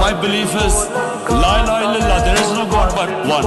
My belief is La ilaha illallah, there is no God but one,